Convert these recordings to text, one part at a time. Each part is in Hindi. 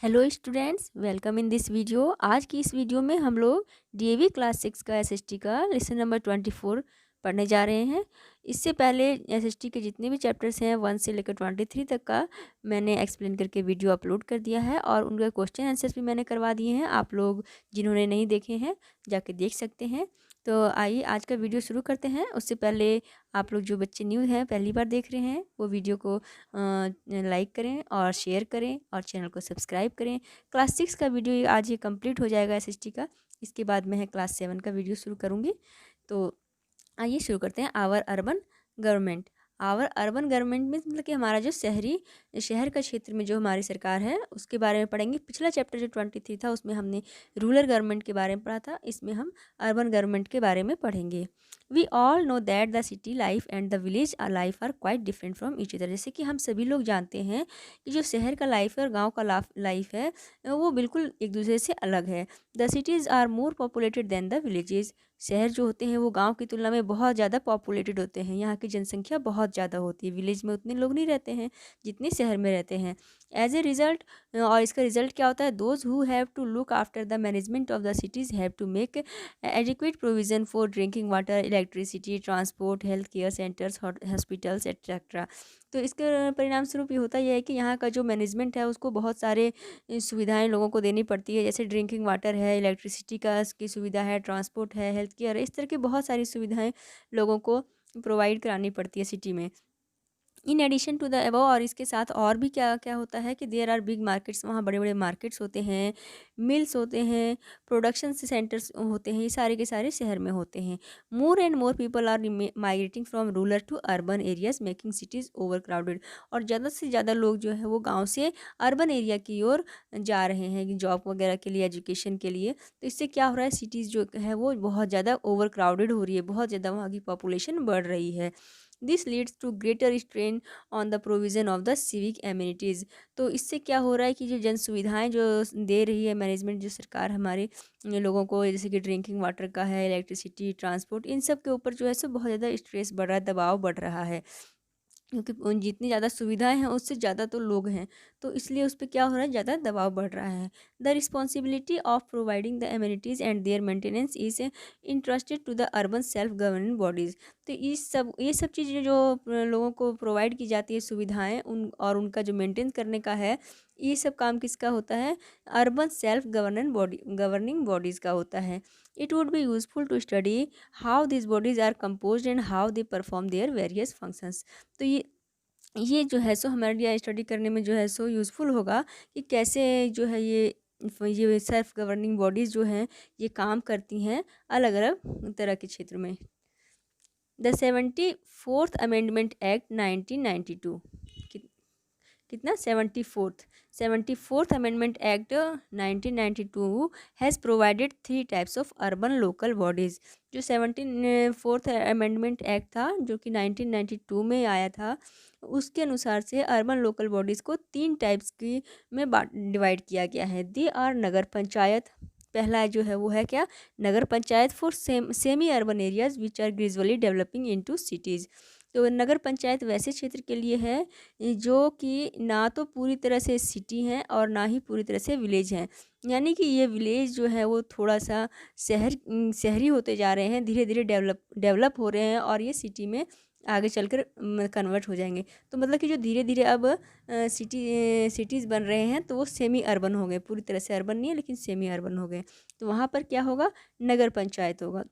Hello students, welcome in this video. आज की इस वीडियो में हम लोग डीएवी क्लास 6 का एसएसटी का लेसन नंबर 24 पढ़ने जा रहे हैं। इससे पहले एसएसटी के जितने भी चैप्टर्स हैं 1 से लेकर 23 तक का मैंने एक्सप्लेन करके वीडियो अपलोड कर दिया है और उनके क्वेश्चन आंसर्स भी मैंने करवा दिए हैं। आप लोग जिन्होंने नहीं देखे हैं जाके देख सकते हैं। तो आइए आज का वीडियो शुरू करते हैं। उससे पहले आप लोग जो बच्चे न्यू हैं, पहली बार देख रहे हैं, वो वीडियो को लाइक करें और शेयर करें और चैनल को सब्सक्राइब करें। क्लास 6 का वीडियो आज ये कंप्लीट हो जाएगा एसएसटी का। इसके बाद मैं क्लास 7 का वीडियो शुरू करूँगी। तो आइए शुरू करते हैं। Our urban government. Our urban government में मतलब कि हमारा जो शहर का क्षेत्र में जो हमारी सरकार है उसके बारे में पढ़ेंगे। पिछला चैप्टर जो 23 था उसमें हमने रूरल गवर्नमेंट के बारे में पढ़ा था। इसमें हम अर्बन गवर्नमेंट के बारे में पढ़ेंगे। We all know that the city life and the village life are quite different from each other. जैसे कि हम सभी लोग जानते हैं कि जो शहर का लाइफ है और गाँव का लाइफ है वो बिल्कुल एक दूसरे से अलग है। The cities are more populated than the villages. शहर जो होते हैं वो गांव की तुलना में बहुत ज़्यादा पॉपुलेटेड होते हैं। यहाँ की जनसंख्या बहुत ज़्यादा होती है। विलेज में उतने लोग नहीं रहते हैं जितने शहर में रहते हैं। एज ए रिज़ल्ट, और इसका रिजल्ट क्या होता है, those who have to look after the management of the cities have to make adequate provision for drinking water, electricity, transport, health care centres, hospitals etcetera. तो इसके परिणाम स्वरूप ये होता यह है कि यहाँ का जो मैनेजमेंट है उसको बहुत सारे सुविधाएं लोगों को देनी पड़ती है। जैसे ड्रिंकिंग वाटर है, इलेक्ट्रिसिटी का की सुविधा है, ट्रांसपोर्ट है, हेल्थ केयर है, इस तरह की बहुत सारी सुविधाएं लोगों को प्रोवाइड करानी पड़ती है सिटी में। In addition to the above, और इसके साथ और भी क्या क्या होता है कि देयर आर बिग मार्केट्स, वहाँ बड़े बड़े मार्केट्स होते हैं, मिल्स होते हैं, प्रोडक्शन सेंटर्स होते हैं, ये सारे के सारे शहर में होते हैं। More and more people are migrating from rural to urban areas making cities over crowded. और ज़्यादा से ज़्यादा लोग जो है वो गाँव से अर्बन एरिया की ओर जा रहे हैं जॉब वगैरह के लिए, एजुकेशन के लिए। तो इससे क्या हो रहा है, सिटीज़ जो है वो बहुत ज़्यादा ओवर क्राउडेड हो रही है, बहुत ज़्यादा वहाँ की पॉपुलेशन बढ़ रही है। This leads to greater strain on the provision of the civic amenities. तो इससे क्या हो रहा है कि जो जन सुविधाएँ जो दे रही है मैनेजमेंट, जो सरकार हमारे लोगों को, जैसे कि ड्रिंकिंग वाटर का है, इलेक्ट्रिसिटी, ट्रांसपोर्ट, इन सब के ऊपर जो है सो बहुत ज़्यादा स्ट्रेस बढ़ रहा है, दबाव बढ़ रहा है। क्योंकि जितनी ज़्यादा सुविधाएं हैं उससे ज़्यादा तो लोग हैं, तो इसलिए उस पर क्या हो रहा है, ज़्यादा दबाव बढ़ रहा है। The responsibility of providing the amenities and their maintenance is entrusted to the urban self governing bodies. तो ये सब चीज़ें जो लोगों को प्रोवाइड की जाती है सुविधाएं, उन और उनका जो मेंटेन करने का है, ये सब काम किसका होता है, अर्बन सेल्फ गवर्निंग बॉडीज़ का होता है। It would be useful to study how this bodies are composed and how they perform their various functions. तो ये जो है सो हमारे लिए स्टडी करने में जो है सो यूज़फुल होगा कि कैसे जो है ये सेल्फ गवर्निंग बॉडीज़ जो हैं ये काम करती हैं अलग अलग तरह के क्षेत्र में। द 74th अमेंडमेंट एक्ट 1992, कितना, 74th amendment act 1992 has provided 3 types of urban local bodies. जो 74th अमेंडमेंट एक्ट था जो कि 1992 में आया था, उसके अनुसार से अर्बन लोकल बॉडीज़ को 3 टाइप्स की में डिवाइड किया गया है। दे आर नगर पंचायत, पहला जो है वो है क्या, nagar panchayat for semi urban areas which are gradually developing into cities. तो नगर पंचायत वैसे क्षेत्र के लिए है जो कि ना तो पूरी तरह से सिटी हैं और ना ही पूरी तरह से विलेज हैं। यानी कि ये विलेज जो है वो थोड़ा सा शहरी होते जा रहे हैं, धीरे धीरे डेवलप हो रहे हैं, और ये सिटी में आगे चलकर कन्वर्ट हो जाएंगे। तो मतलब कि जो धीरे धीरे अब सिटीज़ बन रहे हैं तो वो सेमी अर्बन हो गए, पूरी तरह से अर्बन नहीं है लेकिन सेमी अर्बन हो गए। तो वहाँ पर क्या होगा, नगर पंचायत होगा।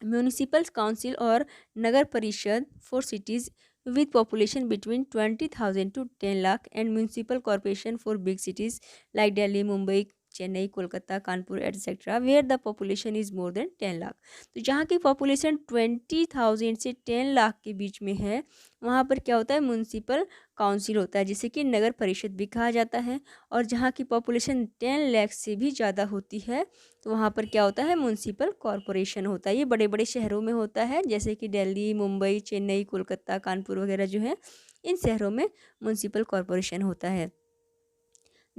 म्यूनिसिपल काउंसिल और नगर परिषद for cities with population between 20,000 to 10 lakh and municipal corporation for big cities like Delhi, Mumbai, Chennai, Kolkata, Kanpur etcetera where the population is more than 10 lakh. तो जहाँ की पॉपुलेशन 20,000 से 10 लाख के बीच में है वहाँ पर क्या होता है, म्यूनसिपल काउंसिल होता है, जिसे कि नगर परिषद भी कहा जाता है। और जहाँ की पॉपुलेशन 10 लाख से भी ज़्यादा होती है तो वहाँ पर क्या होता है, म्यूनसिपल कॉरपोरेशन होता है। ये बड़े बड़े शहरों में होता है, जैसे कि दिल्ली, मुंबई, चेन्नई, कोलकाता, कानपुर वगैरह जो है, इन शहरों में म्यूनसिपल कॉरपोरेशन होता है।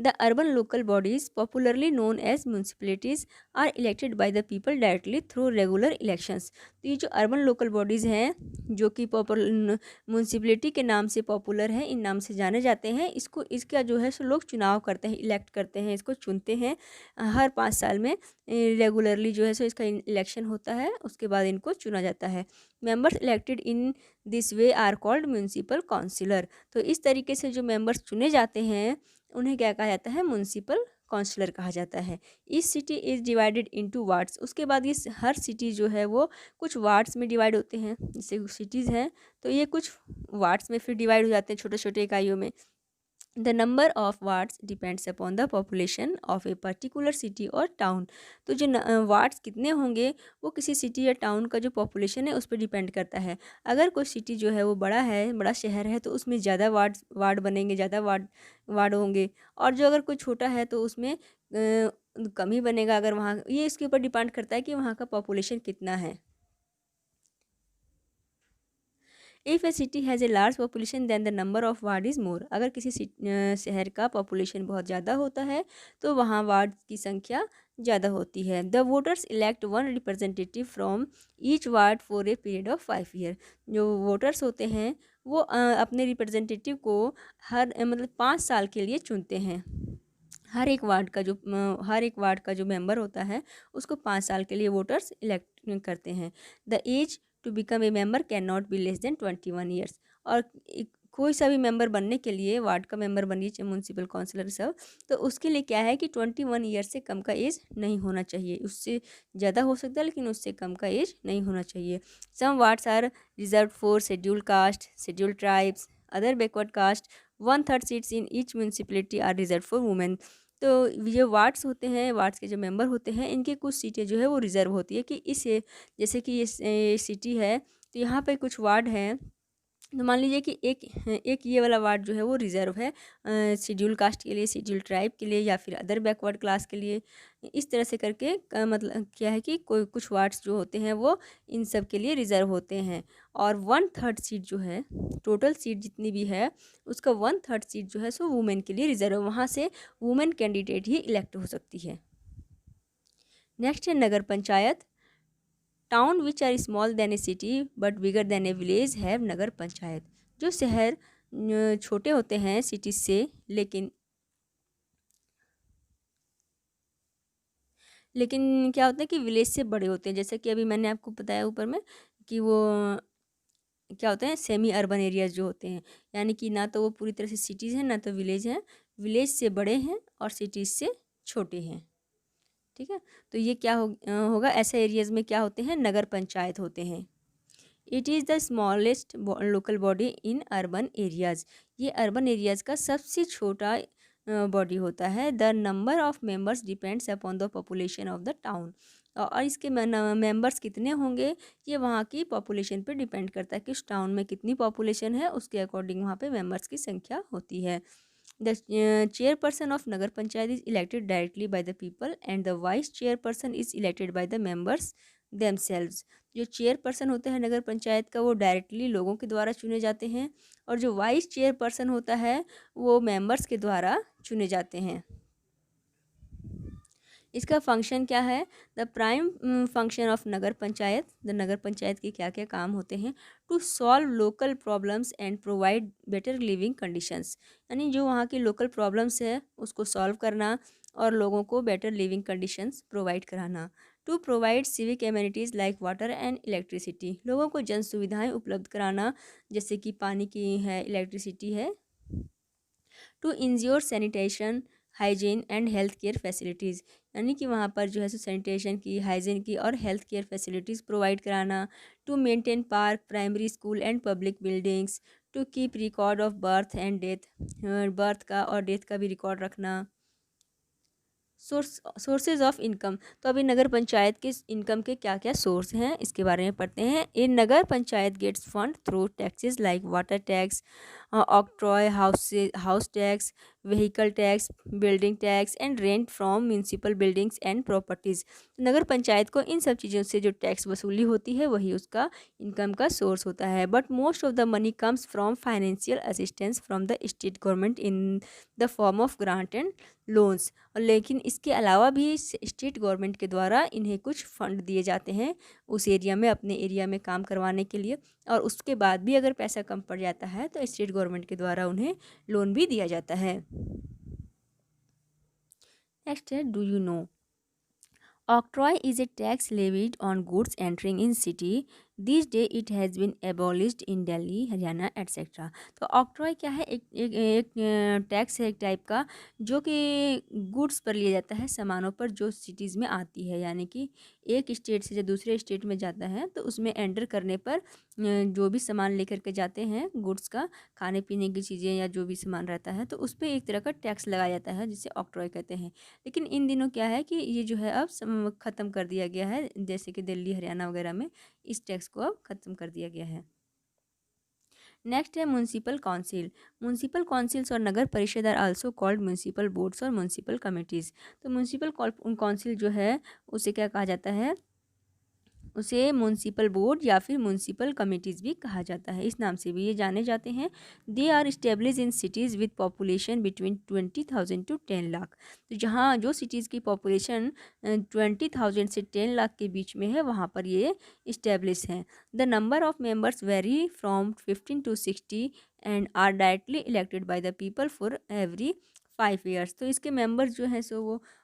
The urban local bodies, popularly known as municipalities, are elected by the people directly through regular elections. तो ये जो अर्बन लोकल बॉडीज़ हैं, जो कि म्यूनसिपलिटी के नाम से पॉपुलर हैं, इन नाम से जाने जाते हैं, इसका जो है सो लोग चुनाव करते हैं, इलेक्ट करते हैं, इसको चुनते हैं हर 5 साल में। रेगुलरली जो है सो इसका इलेक्शन होता है, उसके बाद इनको चुना जाता है। Members elected in this way are called municipal councillor. तो इस तरीके से जो मेंबर्स चुने जाते हैं उन्हें क्या कहा जाता है? म्यूनसिपल काउंसलर कहा जाता है। This city is divided into wards. उसके बाद ये हर सिटी जो है वो कुछ वार्ड्स में डिवाइड होते हैं। जैसे सिटीज़ हैं तो ये कुछ वार्ड्स में फिर डिवाइड हो जाते हैं छोटे छोटे इकाइयों में। The number of wards depends upon the population of a particular city और टाउन। तो जो वार्ड्स कितने होंगे वो किसी सिटी या टाउन का जो पॉपुलेशन है उस पर डिपेंड करता है। अगर कोई सिटी जो है वो बड़ा है, बड़ा शहर है, तो उसमें ज़्यादा वार्ड बनेंगे, ज़्यादा वार्ड होंगे। और जो अगर कोई छोटा है तो उसमें कम ही बनेगा। अगर वहाँ ये इसके ऊपर डिपेंड करता है कि वहाँ का पॉपुलेशन कितना है। If a city has a large population than the number of ward is more. अगर किसी शहर का पॉपुलेशन बहुत ज़्यादा होता है तो वहाँ वार्ड की संख्या ज़्यादा होती है। The voters elect one representative from each ward for a period of 5 year. जो वोटर्स होते हैं वो अपने रिप्रेजेंटेटिव को मतलब 5 साल के लिए चुनते हैं। हर एक वार्ड का जो मेंबर होता है उसको 5 साल के लिए वोटर्स इलेक्ट करते हैं। The age to become a member can not be less than 21 years. और कोई सा भी मेंबर बनने के लिए, वार्ड का मेंबर बनिए चाहे म्यूनसिपल काउंसिलर सब, तो उसके लिए क्या है कि 21 ईयर से कम का एज नहीं होना चाहिए। उससे ज़्यादा हो सकता है लेकिन उससे कम का एज नहीं होना चाहिए। Some wards are reserve for scheduled caste, scheduled tribes, other backward caste. 1/3 seats in each municipality are reserve for women. तो ये वार्ड्स होते हैं, वार्ड्स के जो मेंबर होते हैं, इनकी कुछ सीटें जो है वो रिज़र्व होती है कि जैसे कि ये सिटी है तो यहाँ पे कुछ वार्ड हैं। तो मान लीजिए कि एक ये वाला वार्ड जो है वो रिज़र्व है शेड्यूल कास्ट के लिए, शेड्यूल ट्राइब के लिए या फिर अदर बैकवर्ड क्लास के लिए। इस तरह से करके मतलब क्या है कि कोई कुछ वार्ड्स जो होते हैं वो इन सब के लिए रिज़र्व होते हैं। और 1/3 सीट जो है, टोटल सीट जितनी भी है उसका 1/3 सीट जो है सो वुमेन के लिए रिज़र्व है। वहाँ से वुमेन कैंडिडेट ही इलेक्ट हो सकती है। नेक्स्ट है nagar panchayat. Town which are small than a city but bigger than a village have nagar panchayat. जो शहर छोटे होते हैं सिटी से लेकिन क्या होता है कि विलेज से बड़े होते हैं। जैसे कि अभी मैंने आपको बताया ऊपर में कि वो क्या होते हैं, सेमी अर्बन एरियाज जो होते हैं, यानी कि ना तो वो पूरी तरह से सिटीज़ हैं ना तो विलेज हैं। विलेज से बड़े हैं और सिटीज़ से छोटे हैं। ठीक है, तो ये क्या होगा, ऐसे एरियाज़ में क्या होते हैं, नगर पंचायत होते हैं। It is the smallest local body in urban areas. ये अर्बन एरियाज़ का सबसे छोटा बॉडी होता है। The number of members depends upon the population of the town. और इसके मेंबर्स कितने होंगे ये वहाँ की पॉपुलेशन पे डिपेंड करता है कि उस टाउन में कितनी पॉपुलेशन है, उसके अकॉर्डिंग वहाँ पे मेंबर्स की संख्या होती है। The chairperson of Nagar Panchayat is elected directly by the people and the vice chairperson is elected by the members themselves। जो चेयरपर्सन होते हैं नगर पंचायत का वो डायरेक्टली लोगों के द्वारा चुने जाते हैं और जो वाइस चेयरपर्सन होता है वो मेंबर्स के द्वारा चुने जाते हैं। इसका फंक्शन क्या है, the prime function of nagar panchayat. The nagar panchayat के क्या क्या काम होते हैं, to solve local problems and provide better living conditions. यानी जो वहाँ की लोकल प्रॉब्लम्स है उसको सॉल्व करना और लोगों को बेटर लिविंग कंडीशंस प्रोवाइड कराना। To provide civic amenities like water and electricity. लोगों को जन सुविधाएँ उपलब्ध कराना जैसे कि पानी की है, इलेक्ट्रिसिटी है। To ensure sanitation, hygiene and health care facilities. यानी कि वहाँ पर जो है सो सैनिटेशन की, हाइजीन की और हेल्थ केयर फैसिलिटीज़ प्रोवाइड कराना। To maintain park, primary school and public buildings. To keep record of birth and death. Birth का और डेथ का भी रिकॉर्ड रखना। Sources of income. तो अभी नगर पंचायत के इनकम के क्या क्या सोर्स हैं इसके बारे में पढ़ते हैं। In nagar panchayat gets fund through taxes like water tax, octroi, house tax, vehicle tax, building tax and rent from municipal buildings and properties. Nagar panchayat को इन सब चीज़ों से जो टैक्स वसूली होती है वही उसका इनकम का सोर्स होता है। But most of the money comes from financial assistance from the state government in the form of grant and loans. लेकिन इसके अलावा भी स्टेट गवर्नमेंट के द्वारा इन्हें कुछ फंड दिए जाते हैं उस एरिया में, अपने एरिया में काम करवाने के लिए, और उसके बाद भी अगर पैसा कम पड़ जाता है तो स्टेट गवर्नमेंट के द्वारा उन्हें लोन भी दिया जाता है। नेक्स्ट है, do you know octroi is a tax levied on goods entering in city. These day it has been abolished in Delhi, Haryana etcetera. तो ऑक्ट्रॉय क्या है? एक टैक्स है एक टाइप का, जो कि गुड्स पर लिया जाता है, सामानों पर जो सिटीज़ में आती है, यानी कि एक स्टेट से जो दूसरे स्टेट में जाता है तो उसमें एंटर करने पर जो भी सामान लेकर के जाते हैं गुड्स का, खाने पीने की चीज़ें या जो भी सामान रहता है, तो उस पर एक तरह का टैक्स लगाया जाता है जिसे ऑक्ट्रॉय कहते हैं। लेकिन इन दिनों क्या है कि ये जो है अब ख़त्म कर दिया गया है, जैसे कि दिल्ली, हरियाणा वगैरह में इस टैक्स को अब ख़त्म कर दिया गया है। नेक्स्ट है म्यूनसिपल काउंसिल। म्यूनसिपल काउंसिल्स और नगर परिषद are also called municipal boards और म्यूनसिपल कमिटीज़। तो म्यूनसिपल काउंसिल जो है उसे क्या कहा जाता है? उसे म्यूनसिपल बोर्ड या फिर म्यूनसिपल कमिटीज़ भी कहा जाता है, इस नाम से भी ये जाने जाते हैं। They are establish in cities with population between 20,000 to 10 lakh. तो जहाँ जो सिटीज़ की पॉपुलेशन 20,000 से 10 लाख के बीच में है वहाँ पर ये इस्टेब्लिश हैं। The number of members vary from 15 to 60 and are directly elected by the people for every 5 years. तो इसके मेंबर्स जो हैं सो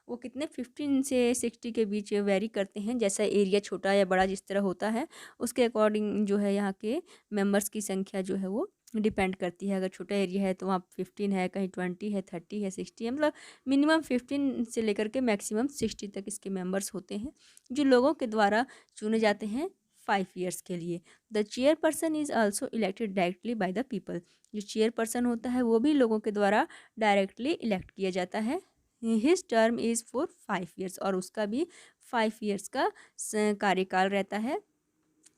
वो कितने 15 से 60 के बीच वेरी करते हैं, जैसा एरिया छोटा या बड़ा जिस तरह होता है उसके अकॉर्डिंग जो है यहाँ के मेंबर्स की संख्या जो है वो डिपेंड करती है। अगर छोटा एरिया है तो वहाँ 15 है, कहीं 20 है, 30 है, 60 है, मतलब मिनिमम 15 से लेकर के मैक्सिमम 60 तक इसके मेंबर्स होते हैं जो लोगों के द्वारा चुने जाते हैं 5 ईयर्स के लिए। The chairperson is also elected directly by the people. जो चेयरपर्सन होता है वो भी लोगों के द्वारा डायरेक्टली इलेक्ट किया जाता है। His term is for 5 years, और उसका भी 5 ईयर्स का कार्यकाल रहता है।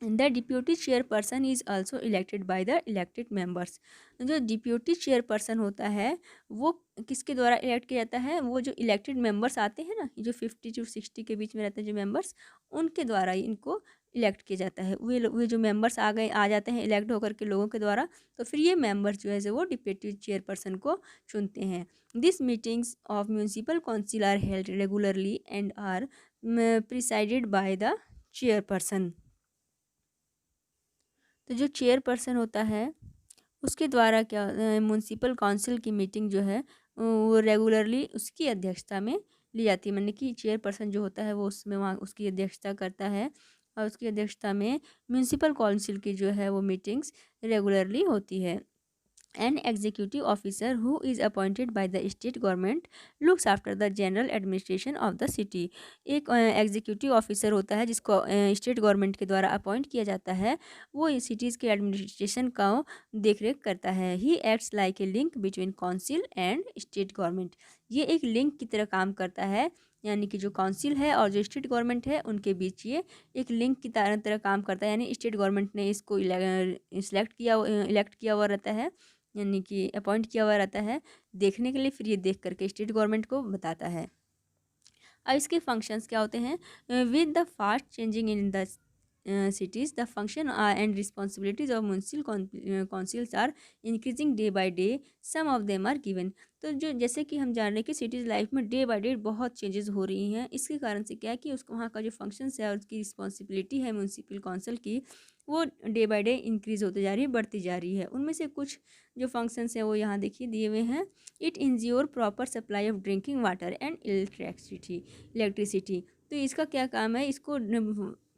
The deputy chairperson is also elected by the elected members. जो डिप्यूटी चेयरपर्सन होता है वो किसके द्वारा इलेक्ट किया जाता है? वो जो इलेक्टेड मेंबर्स आते हैं ना, जो 50 to 60 के बीच में रहते हैं जो मेंबर्स, उनके द्वारा ही इनको इलेक्ट किया जाता है। वे जो मेंबर्स आ जाते हैं इलेक्ट होकर के लोगों के द्वारा, तो फिर ये मेंबर्स जो है वो डिप्यूटी चेयरपर्सन को चुनते हैं। This meetings of municipal council are held regularly and are presided by the chairperson. तो जो चेयरपर्सन होता है उसके द्वारा क्या म्यूनसिपल काउंसिल की मीटिंग जो है वो रेगुलरली उसकी अध्यक्षता में ली जाती है। मतलब कि चेयरपर्सन जो होता है वो उसमें वहाँ उसकी अध्यक्षता करता है, और उसकी अध्यक्षता में म्यूनसिपल काउंसिल की जो है वो मीटिंग्स रेगुलरली होती है। An executive officer who is appointed by the state government looks after the general administration of the city। एक एग्जीक्यूटिव ऑफिसर होता है जिसको स्टेट गवर्नमेंट के द्वारा अपॉइंट किया जाता है, वो सिटीज़ के एडमिनिस्ट्रेशन का देखरेख करता है। He acts like a link between council and state government. ये एक लिंक की तरह काम करता है, यानी कि जो काउंसिल है और जो स्टेट गवर्नमेंट है उनके बीच ये एक लिंक की तरह काम करता है। यानी स्टेट गवर्नमेंट ने इसको इलेक्ट किया हुआ रहता है, यानी कि अपॉइंट किया हुआ रहता है देखने के लिए, फिर ये देख करके स्टेट गवर्नमेंट को बताता है। अब इसके फंक्शंस क्या होते हैं? With the fast changing in the cities, the function and responsibilities of municipal councils are increasing day by day. Some of them are given। तो जो जैसे कि हम जान रहे हैं कि सिटीज़ लाइफ में डे बाय डे बहुत चेंजेस हो रही हैं, इसके कारण से क्या है कि उसको वहाँ का जो फंक्शंस है और उसकी रिस्पॉन्सिबिलिटी है म्यूनसिपल काउंसिल की, वो डे बाय डे इंक्रीज़ होती जा रही है, बढ़ती जा रही है। उनमें से कुछ जो फंक्शंस हैं वो यहाँ देखिए दिए हुए हैं। It ensure proper supply of drinking water and electricity. तो इसका क्या काम है? इसको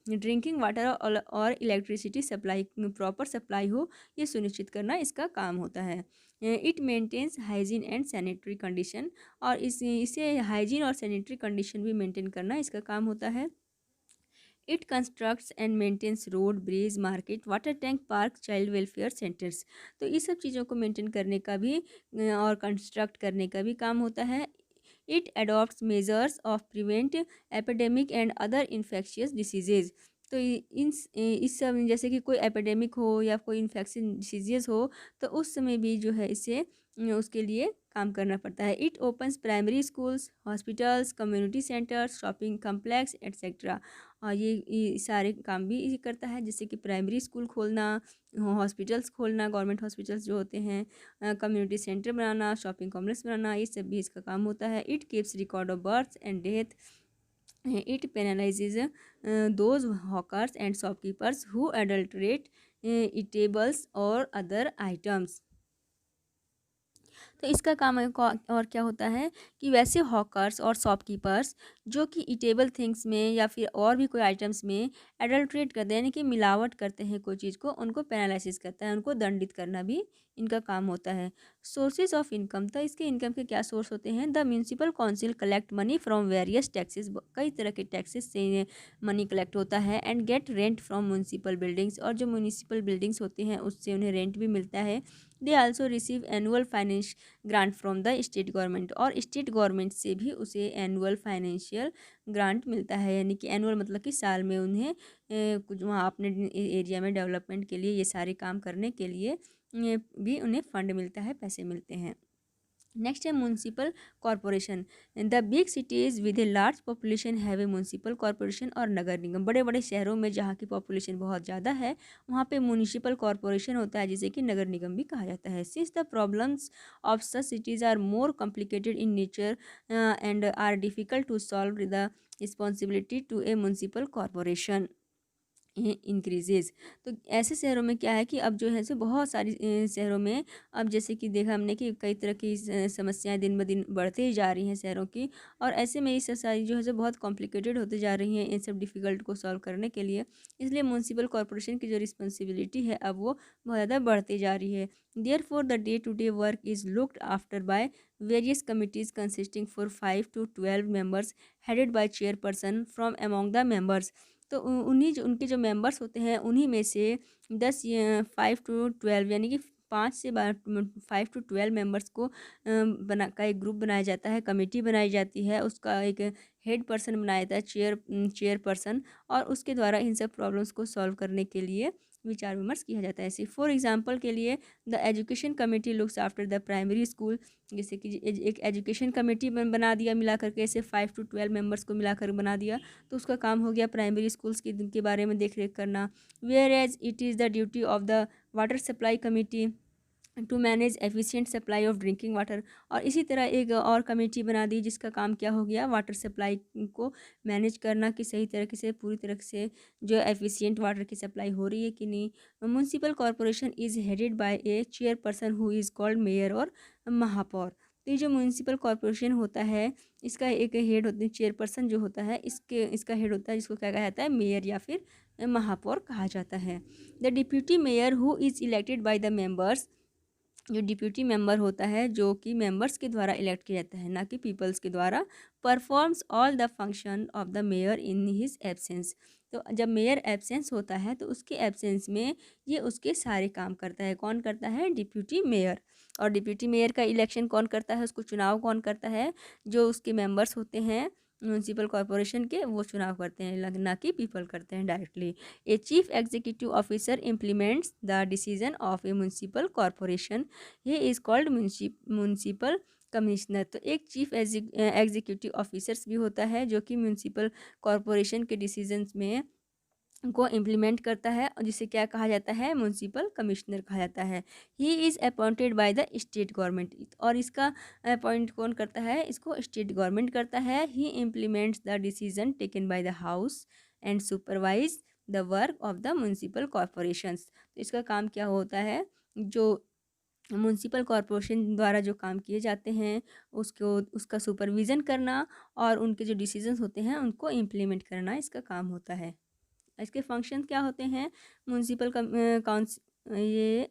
ड्रिंकिंग वाटर और इलेक्ट्रिसिटी सप्लाई प्रॉपर सप्लाई हो, ये सुनिश्चित करना इसका काम होता है। It maintains hygiene and sanitary condition, और इसे हाइजीन और सैनिटरी कंडीशन भी मेंटेन करना इसका काम होता है। It constructs and maintains road, bridge, market, water tank, park, child welfare centres. तो इस सब चीज़ों को मेंटेन करने का भी और कंस्ट्रक्ट करने का भी काम होता है। It adopts measures of prevent epidemic and other infectious diseases. तो इस सब जैसे कि कोई एपिडेमिक हो या कोई इन्फेक्शन डिसीजेस हो, तो उस समय भी जो है इसे उसके लिए काम करना पड़ता है। It opens primary schools, hospitals, community centres, shopping complex etcetera. और ये सारे काम भी ये करता है, जैसे कि प्राइमरी स्कूल खोलना, हॉस्पिटल्स खोलना, गवर्नमेंट हॉस्पिटल्स जो होते हैं, कम्युनिटी सेंटर बनाना, शॉपिंग कॉम्प्लेक्स बनाना, ये सब भी इसका काम होता है। It keeps record of birth and death. It penalizes those hawkers and shopkeepers who adulterate eatables or other items। तो इसका काम और क्या होता है कि वैसे हॉकर्स और शॉपकीपर्स जो कि ईटेबल थिंग्स में या फिर और भी कोई आइटम्स में एडल्ट्रेट करते हैं, यानी कि मिलावट करते हैं कोई चीज़ को, उनको पेनालाइसिस करता है, उनको दंडित करना भी इनका काम होता है। सोर्सेज ऑफ इनकम, तो इसके इनकम के क्या सोर्स होते हैं? The municipal council collect money from various taxes, कई तरह के टैक्सेस से मनी कलेक्ट होता है। And get rent from municipal buildings, और जो म्यूनसिपल बिल्डिंग्स होते हैं उससे उन्हें रेंट भी मिलता है। They also receive annual finance grant from the state government, और स्टेट गवर्नमेंट से भी उसे एनुअल फाइनेंशियल ग्रांट मिलता है, यानी कि एनुअल मतलब कि साल में उन्हें कुछ वहाँ अपने एरिया में डेवलपमेंट के लिए, ये सारे काम करने के लिए भी उन्हें फंड मिलता है, पैसे मिलते हैं। नेक्स्ट है municipal corporation. The big cities with A large population have a municipal corporation और नगर निगम। बड़े बड़े शहरों में जहाँ की पॉपुलेशन बहुत ज़्यादा है वहाँ पे म्यूनसिपल कॉरपोरेशन होता है, जिसे कि नगर निगम भी कहा जाता है। Since the problems of such cities are more complicated in nature and are difficult to solve, the responsibility to a municipal corporation increases. तो ऐसे शहरों में क्या है कि अब जो है सो बहुत सारी शहरों में अब जैसे कि देखा हमने कि कई तरह की समस्याएं दिन ब दिन बढ़ते ही जा रही हैं शहरों की, और ऐसे में ये सारी जो है सो बहुत कॉम्प्लिकेटेड होते जा रही हैं इन सब डिफ़िकल्ट को सॉल्व करने के लिए। इसलिए म्यूनसिपल कॉरपोरेशन की जो रिस्पॉन्सिबिलिटी है अब वो बहुत ज़्यादा बढ़ती जा रही है। Therefore the day to day work is looked after by various committees consisting for 5 to 12 members headed by chairperson from among the members. तो उन्हीं जो उनके जो मेंबर्स होते हैं उन्हीं में से 5 to 12 यानी कि 5 to 12 मेंबर्स को बना का एक ग्रुप बनाया जाता है, कमेटी बनाई जाती है, उसका एक हेड पर्सन बनाया जाता है, चेयरपर्सन, और उसके द्वारा इन सब प्रॉब्लम्स को सॉल्व करने के लिए विचार विमर्श किया जाता है। ऐसे फॉर एग्जांपल के लिए the education committee looks after the primary school, जैसे कि एक एजुकेशन कमेटी बना दिया मिला करके, ऐसे 5 to 12 मेंबर्स को मिलाकर बना दिया, तो उसका काम हो गया प्राइमरी स्कूल्स के बारे में देख रेख करना। Whereas it is the duty of the water supply committee to manage efficient supply of drinking water, और इसी तरह एक और कमेटी बना दी जिसका काम क्या हो गया, वाटर सप्लाई को मैनेज करना कि सही तरीके से पूरी तरह से जो एफिशिएंट वाटर की सप्लाई हो रही है कि नहीं। Municipal corporation is headed by A chairperson who is called mayor और महापौर। तो ये जो म्यूनसिपल कॉरपोरेशन होता है इसका एक हेड होते हैं, चेयरपर्सन जो होता है इसका हेड होता है, जिसको क्या कहा जाता है, मेयर या फिर महापौर कहा जाता है। The deputy mayor who is elected by the members, जो डिप्यूटी मेंबर होता है जो कि मेंबर्स के द्वारा इलेक्ट किया जाता है, ना कि पीपल्स के द्वारा, performs all the function of the mayor in his absence. तो जब मेयर एब्सेंस होता है तो उसके एब्सेंस में ये उसके सारे काम करता है। कौन करता है? Deputy mayor. और डिप्यूटी मेयर का इलेक्शन कौन करता है, उसको चुनाव कौन करता है? जो उसके मेंबर्स होते हैं म्यूनसिपल कॉरपोरेशन के, वो चुनाव करते हैं, ना कि पीपल करते हैं directly. A chief executive officer implements the decision of A municipal corporation, ये इज़ कॉल्ड म्यूनसिपल कमिश्नर। तो एक चीफ एग्जीक्यूटिव ऑफिसर्स भी होता है जो कि म्यूनसिपल कॉरपोरेशन के डिसीजंस में को इम्प्लीमेंट करता है, और जिसे क्या कहा जाता है, म्यूनसिपल कमिश्नर कहा जाता है। He is appointed by the state government, और इसका अपॉइंट कौन करता है, इसको स्टेट गवर्नमेंट करता है। He implements the decision taken by the house and supervise the work of the municipal corporations. तो इसका काम क्या होता है, जो म्यूनसिपल कॉरपोरेशन द्वारा जो काम किए जाते हैं उसका सुपरविज़न करना, और उनके जो डिसीजंस होते हैं उनको इम्प्लीमेंट करना इसका काम होता है। इसके फंक्शन क्या होते हैं, ये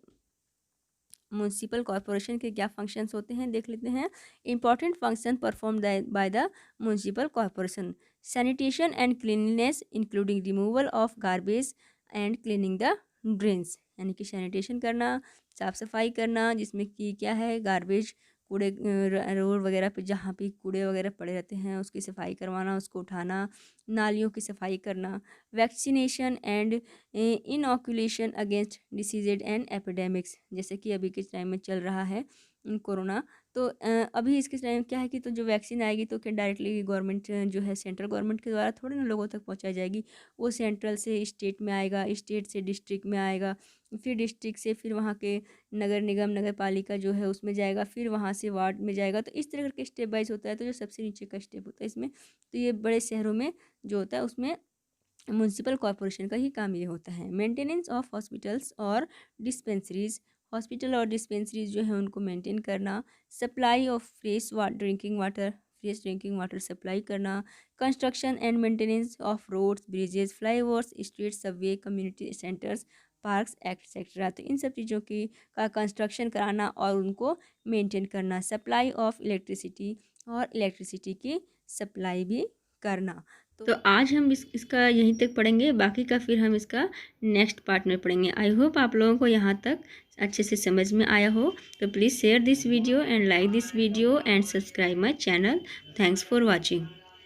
म्यूनसिपल कॉरपोरेशन के क्या फंक्शंस होते हैं देख लेते हैं। Important function perform by the municipal corporation: sanitation and cleanliness including removal of garbage and cleaning the drains, यानी कि सैनिटेशन करना, साफ़ सफाई करना, जिसमें कि क्या है, गार्बेज रोड वगैरह पे जहाँ भी कूड़े वगैरह पड़े रहते हैं उसकी सफाई करवाना, उसको उठाना, नालियों की सफाई करना, vaccination and inoculation against diseases and epidemics, जैसे कि अभी के टाइम में चल रहा है कोरोना। तो अभी इसके टाइम क्या है कि तो जो वैक्सीन आएगी तो क्या डायरेक्टली गवर्नमेंट जो है सेंट्रल गवर्नमेंट के द्वारा थोड़े ना लोगों तक पहुंचाई जाएगी। वो सेंट्रल से स्टेट में आएगा, स्टेट से डिस्ट्रिक्ट में आएगा, फिर डिस्ट्रिक्ट से फिर वहाँ के नगर निगम नगर पालिका जो है उसमें जाएगा, फिर वहाँ से वार्ड में जाएगा। तो इस तरह करके स्टेप वाइज होता है। तो जो सबसे नीचे का स्टेप होता है इसमें, तो ये बड़े शहरों में जो होता है उसमें म्यूनसिपल कॉरपोरेशन का ही काम ये होता है। मेंटेनेंस ऑफ हॉस्पिटल्स और डिस्पेंसरीज, हॉस्पिटल और डिस्पेंसरीज जो है उनको मेंटेन करना, supply of drinking water supply करना, construction and maintenance of roads, bridges, flyovers, street, subway, community centres, parks etcetera. तो इन सब चीज़ों की का कंस्ट्रक्शन कराना और उनको मेंटेन करना, सप्लाई ऑफ इलेक्ट्रिसिटी और इलेक्ट्रिसिटी की सप्लाई भी करना। तो आज हम इसका यहीं तक पढ़ेंगे, बाकी का फिर हम इसका नेक्स्ट पार्ट में पढ़ेंगे। आई होप आप लोगों को यहाँ तक अच्छे से समझ में आया हो। तो please share this video and like this video and subscribe my channel. Thanks for watching.